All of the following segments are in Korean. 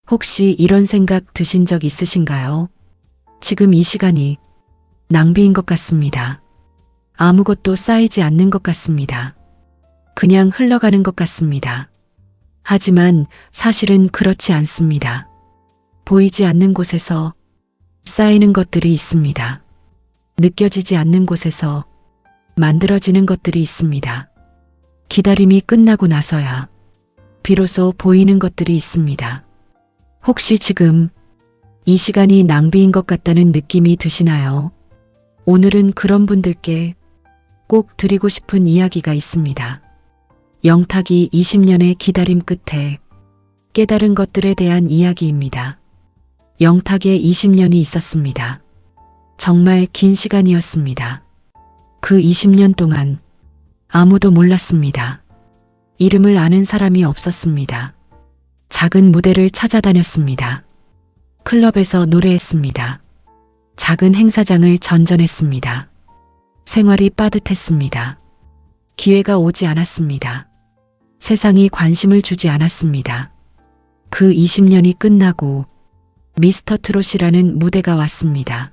혹시 이런 생각 드신 적 있으신가요? 지금 이 시간이 낭비인 것 같습니다. 아무것도 쌓이지 않는 것 같습니다. 그냥 흘러가는 것 같습니다. 하지만 사실은 그렇지 않습니다. 보이지 않는 곳에서 쌓이는 것들이 있습니다. 느껴지지 않는 곳에서 만들어지는 것들이 있습니다. 기다림이 끝나고 나서야 비로소 보이는 것들이 있습니다. 혹시 지금 이 시간이 낭비인 것 같다는 느낌이 드시나요? 오늘은 그런 분들께 꼭 드리고 싶은 이야기가 있습니다. 영탁이 20년의 기다림 끝에 깨달은 것들에 대한 이야기입니다. 영탁의 20년이 있었습니다. 정말 긴 시간이었습니다. 그 20년 동안 아무도 몰랐습니다. 이름을 아는 사람이 없었습니다. 작은 무대를 찾아다녔습니다. 클럽에서 노래했습니다. 작은 행사장을 전전했습니다. 생활이 빠듯했습니다. 기회가 오지 않았습니다. 세상이 관심을 주지 않았습니다. 그 20년이 끝나고 미스터 트롯이라는 무대가 왔습니다.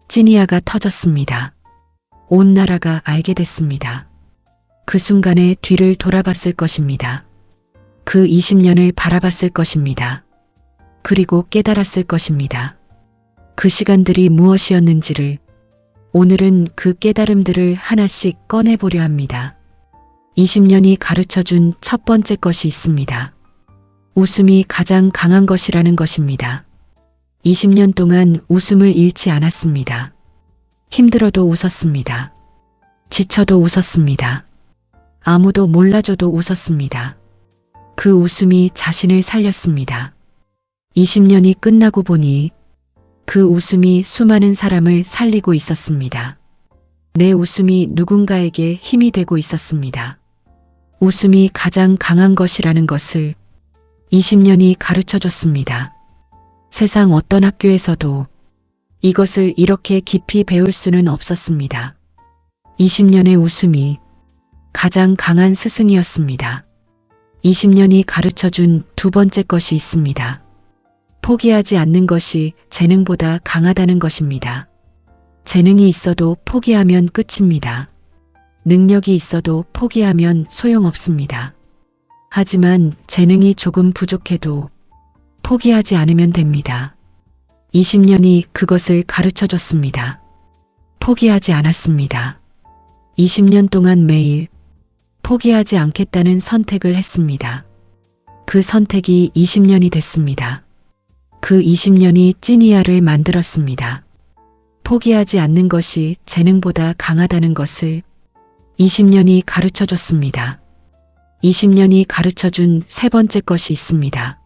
찐이야가 터졌습니다. 온 나라가 알게 됐습니다. 그 순간에 뒤를 돌아봤을 것입니다. 그 20년을 바라봤을 것입니다. 그리고 깨달았을 것입니다. 그 시간들이 무엇이었는지를 오늘은 그 깨달음들을 하나씩 꺼내보려 합니다. 20년이 가르쳐준 첫 번째 것이 있습니다. 웃음이 가장 강한 것이라는 것입니다. 20년 동안 웃음을 잃지 않았습니다. 힘들어도 웃었습니다. 지쳐도 웃었습니다. 아무도 몰라줘도 웃었습니다. 그 웃음이 자신을 살렸습니다. 20년이 끝나고 보니 그 웃음이 수많은 사람을 살리고 있었습니다. 내 웃음이 누군가에게 힘이 되고 있었습니다. 웃음이 가장 강한 것이라는 것을 20년이 가르쳐줬습니다. 세상 어떤 학교에서도 이것을 이렇게 깊이 배울 수는 없었습니다. 20년의 웃음이 가장 강한 스승이었습니다. 20년이 가르쳐준 두 번째 것이 있습니다. 포기하지 않는 것이 재능보다 강하다는 것입니다. 재능이 있어도 포기하면 끝입니다. 능력이 있어도 포기하면 소용없습니다. 하지만 재능이 조금 부족해도 포기하지 않으면 됩니다. 20년이 그것을 가르쳐줬습니다. 포기하지 않았습니다. 20년 동안 매일 포기하지 않겠다는 선택을 했습니다. 그 선택이 20년이 됐습니다. 그 20년이 찐이야를 만들었습니다. 포기하지 않는 것이 재능보다 강하다는 것을 20년이 가르쳐줬습니다. 20년이 가르쳐준 세 번째 것이 있습니다.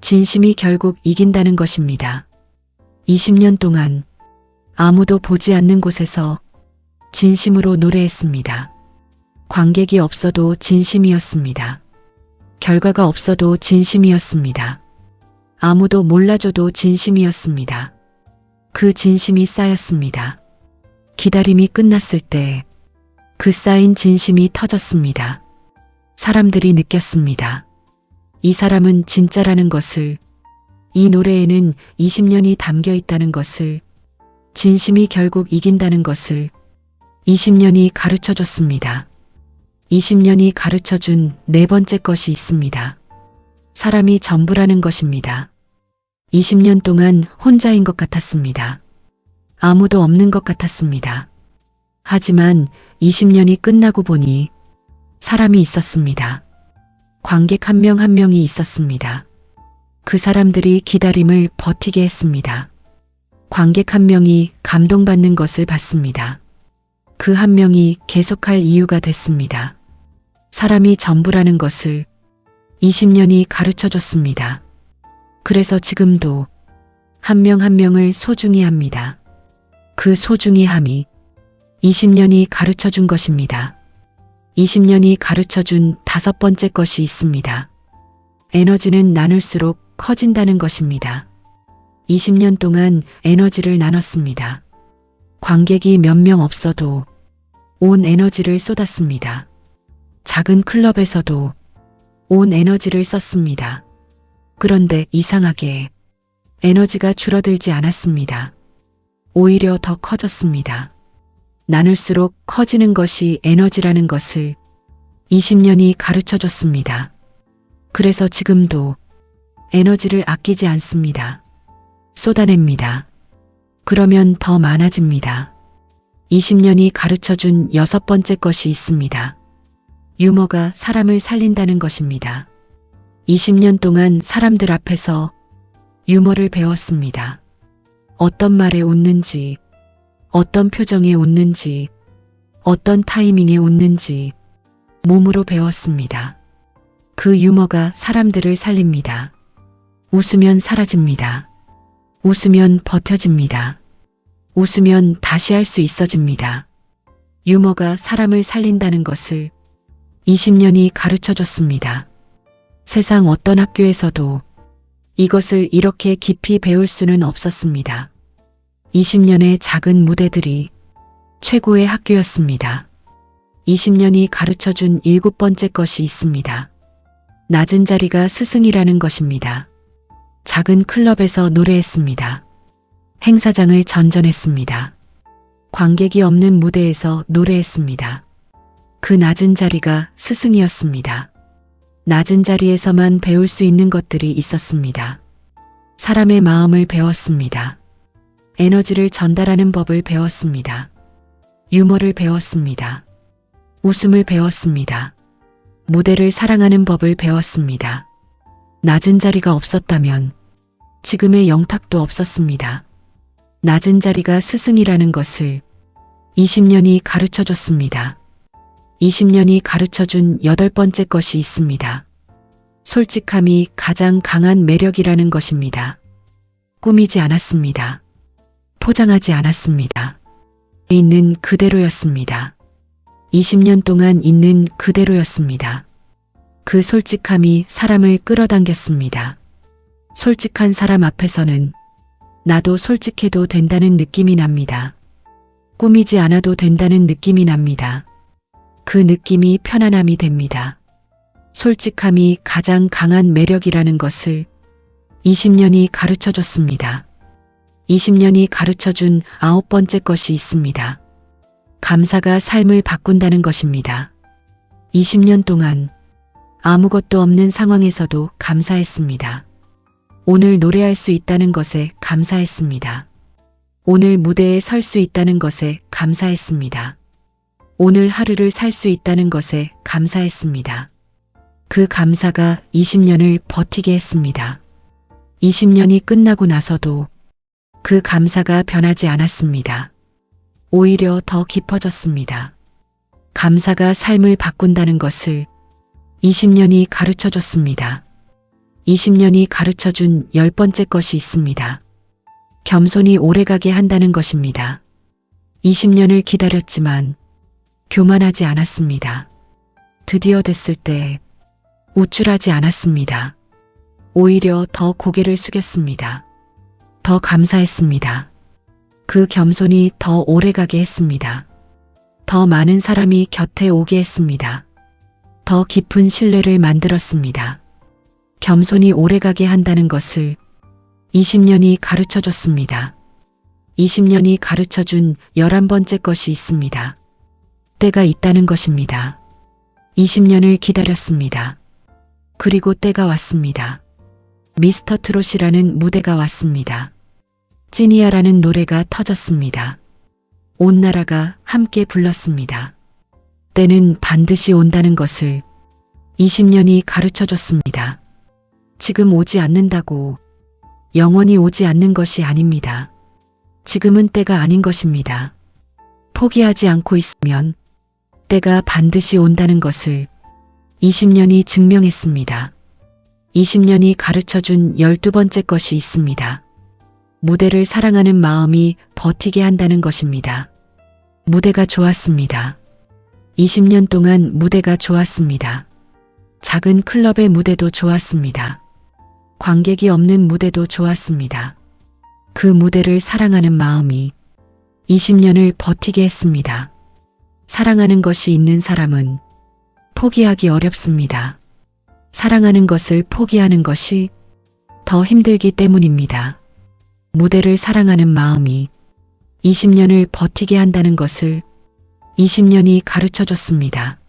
진심이 결국 이긴다는 것입니다. 20년 동안 아무도 보지 않는 곳에서 진심으로 노래했습니다. 관객이 없어도 진심이었습니다. 결과가 없어도 진심이었습니다. 아무도 몰라줘도 진심이었습니다. 그 진심이 쌓였습니다. 기다림이 끝났을 때 그 쌓인 진심이 터졌습니다. 사람들이 느꼈습니다. 이 사람은 진짜라는 것을, 이 노래에는 20년이 담겨 있다는 것을, 진심이 결국 이긴다는 것을 20년이 가르쳐줬습니다. 20년이 가르쳐준 네 번째 것이 있습니다. 사람이 전부라는 것입니다. 20년 동안 혼자인 것 같았습니다. 아무도 없는 것 같았습니다. 하지만 20년이 끝나고 보니 사람이 있었습니다. 관객 한 명 한 명이 있었습니다. 그 사람들이 기다림을 버티게 했습니다. 관객 한 명이 감동받는 것을 봤습니다. 그 한 명이 계속할 이유가 됐습니다. 사람이 전부라는 것을 20년이 가르쳐줬습니다. 그래서 지금도 한 명 한 명을 소중히 합니다. 그 소중히 함이 20년이 가르쳐준 것입니다. 20년이 가르쳐준 다섯 번째 것이 있습니다. 에너지는 나눌수록 커진다는 것입니다. 20년 동안 에너지를 나눴습니다. 관객이 몇 명 없어도 온 에너지를 쏟았습니다. 작은 클럽에서도 온 에너지를 썼습니다. 그런데 이상하게 에너지가 줄어들지 않았습니다. 오히려 더 커졌습니다. 나눌수록 커지는 것이 에너지라는 것을 20년이 가르쳐 줬습니다. 그래서 지금도 에너지를 아끼지 않습니다. 쏟아냅니다. 그러면 더 많아집니다. 20년이 가르쳐 준 6번째 것이 있습니다. 유머가 사람을 살린다는 것입니다. 20년 동안 사람들 앞에서 유머를 배웠습니다. 어떤 말에 웃는지, 어떤 표정에 웃는지, 어떤 타이밍에 웃는지 몸으로 배웠습니다. 그 유머가 사람들을 살립니다. 웃으면 사라집니다. 웃으면 버텨집니다. 웃으면 다시 할 수 있어집니다. 유머가 사람을 살린다는 것을 20년이 가르쳐 줬습니다. 세상 어떤 학교에서도 이것을 이렇게 깊이 배울 수는 없었습니다. 20년의 작은 무대들이 최고의 학교였습니다. 20년이 가르쳐 준 7번째 것이 있습니다. 낮은 자리가 스승이라는 것입니다. 작은 클럽에서 노래했습니다. 행사장을 전전했습니다. 관객이 없는 무대에서 노래했습니다. 그 낮은 자리가 스승이었습니다. 낮은 자리에서만 배울 수 있는 것들이 있었습니다. 사람의 마음을 배웠습니다. 에너지를 전달하는 법을 배웠습니다. 유머를 배웠습니다. 웃음을 배웠습니다. 무대를 사랑하는 법을 배웠습니다. 낮은 자리가 없었다면 지금의 영탁도 없었습니다. 낮은 자리가 스승이라는 것을 20년이 가르쳐 줬습니다. 20년이 가르쳐 준 8번째 것이 있습니다. 솔직함이 가장 강한 매력이라는 것입니다. 꾸미지 않았습니다. 포장하지 않았습니다. 있는 그대로였습니다. 20년 동안 있는 그대로였습니다. 그 솔직함이 사람을 끌어당겼습니다. 솔직한 사람 앞에서는 나도 솔직해도 된다는 느낌이 납니다. 꾸미지 않아도 된다는 느낌이 납니다. 그 느낌이 편안함이 됩니다. 솔직함이 가장 강한 매력이라는 것을 20년이 가르쳐 줬습니다. 20년이 가르쳐 준 9번째 것이 있습니다. 감사가 삶을 바꾼다는 것입니다. 20년 동안 아무것도 없는 상황에서도 감사했습니다. 오늘 노래할 수 있다는 것에 감사했습니다. 오늘 무대에 설 수 있다는 것에 감사했습니다. 오늘 하루를 살 수 있다는 것에 감사했습니다. 그 감사가 20년을 버티게 했습니다. 20년이 끝나고 나서도 그 감사가 변하지 않았습니다. 오히려 더 깊어졌습니다. 감사가 삶을 바꾼다는 것을 20년이 가르쳐 줬습니다. 20년이 가르쳐 준 10번째 것이 있습니다. 겸손히 오래가게 한다는 것입니다. 20년을 기다렸지만 교만하지 않았습니다. 드디어 됐을 때 우쭐하지 않았습니다. 오히려 더 고개를 숙였습니다. 더 감사했습니다. 그 겸손이 더 오래가게 했습니다. 더 많은 사람이 곁에 오게 했습니다. 더 깊은 신뢰를 만들었습니다. 겸손히 오래가게 한다는 것을 20년이 가르쳐 줬습니다. 20년이 가르쳐 준 11번째 것이 있습니다. 때가 있다는 것입니다. 20년을 기다렸습니다. 그리고 때가 왔습니다. 미스터 트롯이라는 무대가 왔습니다. 찐이야라는 노래가 터졌습니다. 온 나라가 함께 불렀습니다. 때는 반드시 온다는 것을 20년이 가르쳐 줬습니다. 지금 오지 않는다고 영원히 오지 않는 것이 아닙니다. 지금은 때가 아닌 것입니다. 포기하지 않고 있으면 때가 반드시 온다는 것을 20년이 증명했습니다. 20년이 가르쳐 준 12번째 것이 있습니다. 무대를 사랑하는 마음이 버티게 한다는 것입니다. 무대가 좋았습니다. 20년 동안 무대가 좋았습니다. 작은 클럽의 무대도 좋았습니다. 관객이 없는 무대도 좋았습니다. 그 무대를 사랑하는 마음이 20년을 버티게 했습니다. 사랑하는 것이 있는 사람은 포기하기 어렵습니다. 사랑하는 것을 포기하는 것이 더 힘들기 때문입니다. 무대를 사랑하는 마음이 20년을 버티게 한다는 것을 20년이 가르쳐 줬습니다.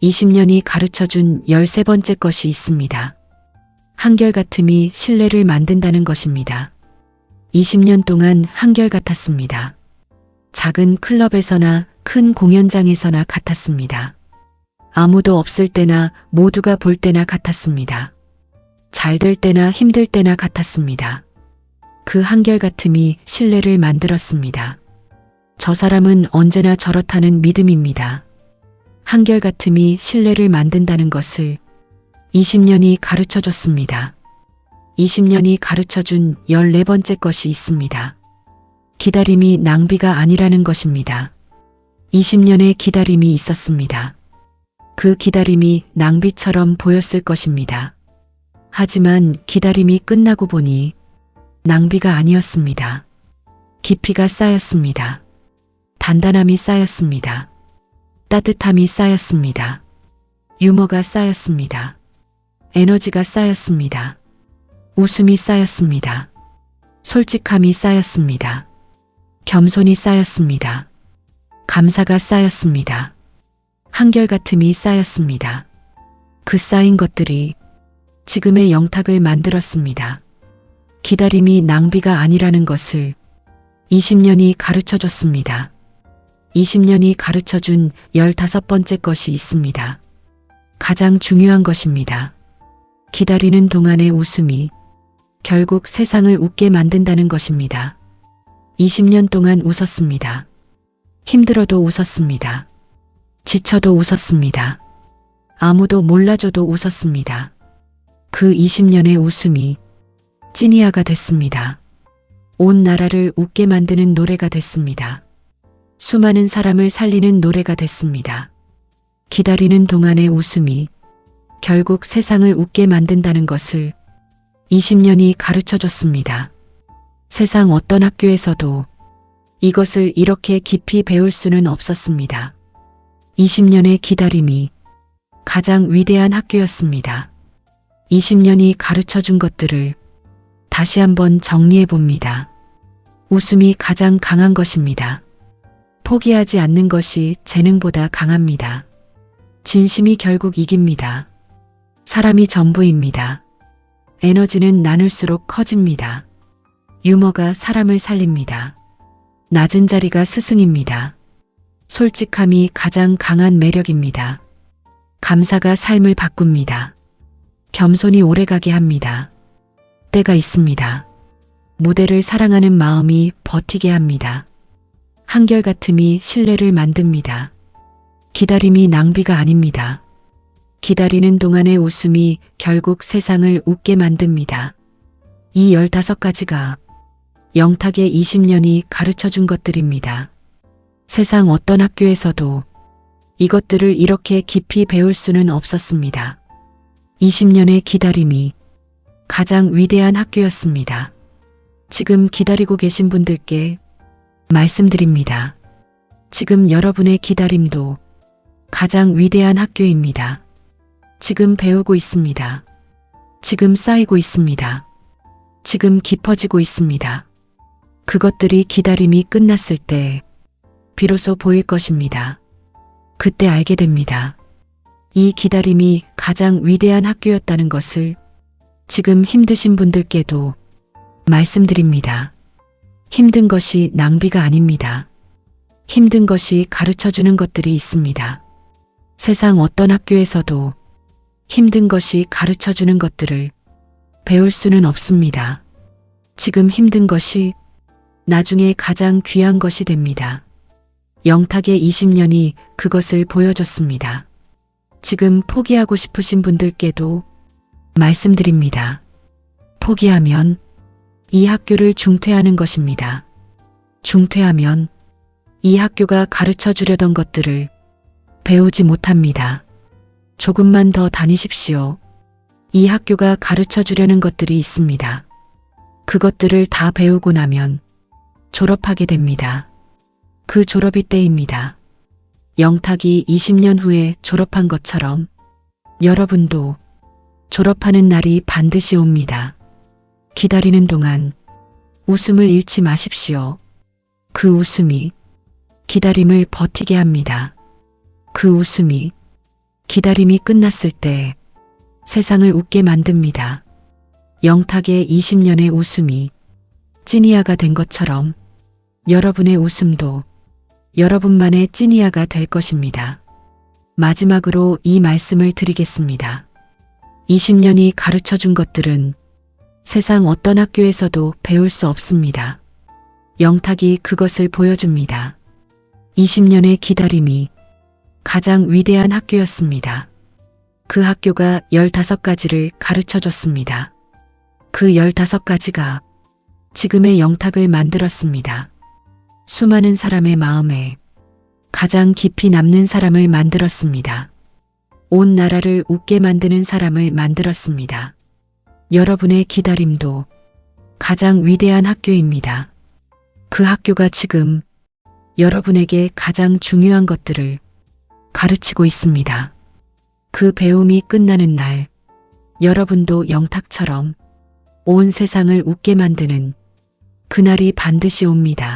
20년이 가르쳐 준 13번째 것이 있습니다. 한결같음이 신뢰를 만든다는 것입니다. 20년 동안 한결같았습니다. 작은 클럽에서나 큰 공연장에서나 같았습니다. 아무도 없을 때나 모두가 볼 때나 같았습니다. 잘 될 때나 힘들 때나 같았습니다. 그 한결같음이 신뢰를 만들었습니다. 저 사람은 언제나 저렇다는 믿음입니다. 한결같음이 신뢰를 만든다는 것을 20년이 가르쳐 줬습니다. 20년이 가르쳐 준 14번째 것이 있습니다. 기다림이 낭비가 아니라는 것입니다. 20년의 기다림이 있었습니다. 그 기다림이 낭비처럼 보였을 것입니다. 하지만 기다림이 끝나고 보니 낭비가 아니었습니다. 깊이가 쌓였습니다. 단단함이 쌓였습니다. 따뜻함이 쌓였습니다. 유머가 쌓였습니다. 에너지가 쌓였습니다. 웃음이 쌓였습니다. 솔직함이 쌓였습니다. 겸손이 쌓였습니다. 감사가 쌓였습니다. 한결같음이 쌓였습니다. 그 쌓인 것들이 지금의 영탁을 만들었습니다. 기다림이 낭비가 아니라는 것을 20년이 가르쳐 줬습니다. 20년이 가르쳐 준 15번째 것이 있습니다. 가장 중요한 것입니다. 기다리는 동안의 웃음이 결국 세상을 웃게 만든다는 것입니다. 20년 동안 웃었습니다. 힘들어도 웃었습니다. 지쳐도 웃었습니다. 아무도 몰라줘도 웃었습니다. 그 20년의 웃음이 찐이야가 됐습니다. 온 나라를 웃게 만드는 노래가 됐습니다. 수많은 사람을 살리는 노래가 됐습니다. 기다리는 동안의 웃음이 결국 세상을 웃게 만든다는 것을 20년이 가르쳐 줬습니다. 세상 어떤 학교에서도 이것을 이렇게 깊이 배울 수는 없었습니다. 20년의 기다림이 가장 위대한 학교였습니다. 20년이 가르쳐 준 것들을 다시 한번 정리해 봅니다. 웃음이 가장 강한 것입니다. 포기하지 않는 것이 재능보다 강합니다. 진심이 결국 이깁니다. 사람이 전부입니다. 에너지는 나눌수록 커집니다. 유머가 사람을 살립니다. 낮은 자리가 스승입니다. 솔직함이 가장 강한 매력입니다. 감사가 삶을 바꿉니다. 겸손이 오래가게 합니다. 때가 있습니다. 무대를 사랑하는 마음이 버티게 합니다. 한결같음이 신뢰를 만듭니다. 기다림이 낭비가 아닙니다. 기다리는 동안의 웃음이 결국 세상을 웃게 만듭니다. 이 15가지가 영탁의 20년이 가르쳐 준 것들입니다. 세상 어떤 학교에서도 이것들을 이렇게 깊이 배울 수는 없었습니다. 20년의 기다림이 가장 위대한 학교였습니다. 지금 기다리고 계신 분들께 말씀드립니다. 지금 여러분의 기다림도 가장 위대한 학교입니다. 지금 배우고 있습니다. 지금 쌓이고 있습니다. 지금 깊어지고 있습니다. 그것들이 기다림이 끝났을 때 비로소 보일 것입니다. 그때 알게 됩니다. 이 기다림이 가장 위대한 학교였다는 것을 지금 힘드신 분들께도 말씀드립니다. 힘든 것이 낭비가 아닙니다. 힘든 것이 가르쳐주는 것들이 있습니다. 세상 어떤 학교에서도 힘든 것이 가르쳐주는 것들을 배울 수는 없습니다. 지금 힘든 것이 나중에 가장 귀한 것이 됩니다. 영탁의 20년이 그것을 보여줬습니다. 지금 포기하고 싶으신 분들께도 말씀드립니다. 포기하면 이 학교를 중퇴하는 것입니다. 중퇴하면 이 학교가 가르쳐 주려던 것들을 배우지 못합니다. 조금만 더 다니십시오. 이 학교가 가르쳐 주려는 것들이 있습니다. 그것들을 다 배우고 나면 졸업하게 됩니다. 그 졸업이 때입니다. 영탁이 20년 후에 졸업한 것처럼 여러분도 졸업하는 날이 반드시 옵니다. 기다리는 동안 웃음을 잃지 마십시오. 그 웃음이 기다림을 버티게 합니다. 그 웃음이 기다림이 끝났을 때 세상을 웃게 만듭니다. 영탁의 20년의 웃음이 찐이야가 된 것처럼 여러분의 웃음도 여러분만의 찐이야가 될 것입니다. 마지막으로 이 말씀을 드리겠습니다. 20년이 가르쳐 준 것들은 세상 어떤 학교에서도 배울 수 없습니다. 영탁이 그것을 보여줍니다. 20년의 기다림이 가장 위대한 학교였습니다. 그 학교가 15가지를 가르쳐 줬습니다. 그 15가지가 지금의 영탁을 만들었습니다. 수많은 사람의 마음에 가장 깊이 남는 사람을 만들었습니다. 온 나라를 웃게 만드는 사람을 만들었습니다. 여러분의 기다림도 가장 위대한 학교입니다. 그 학교가 지금 여러분에게 가장 중요한 것들을 가르치고 있습니다. 그 배움이 끝나는 날, 여러분도 영탁처럼 온 세상을 웃게 만드는 그날이 반드시 옵니다.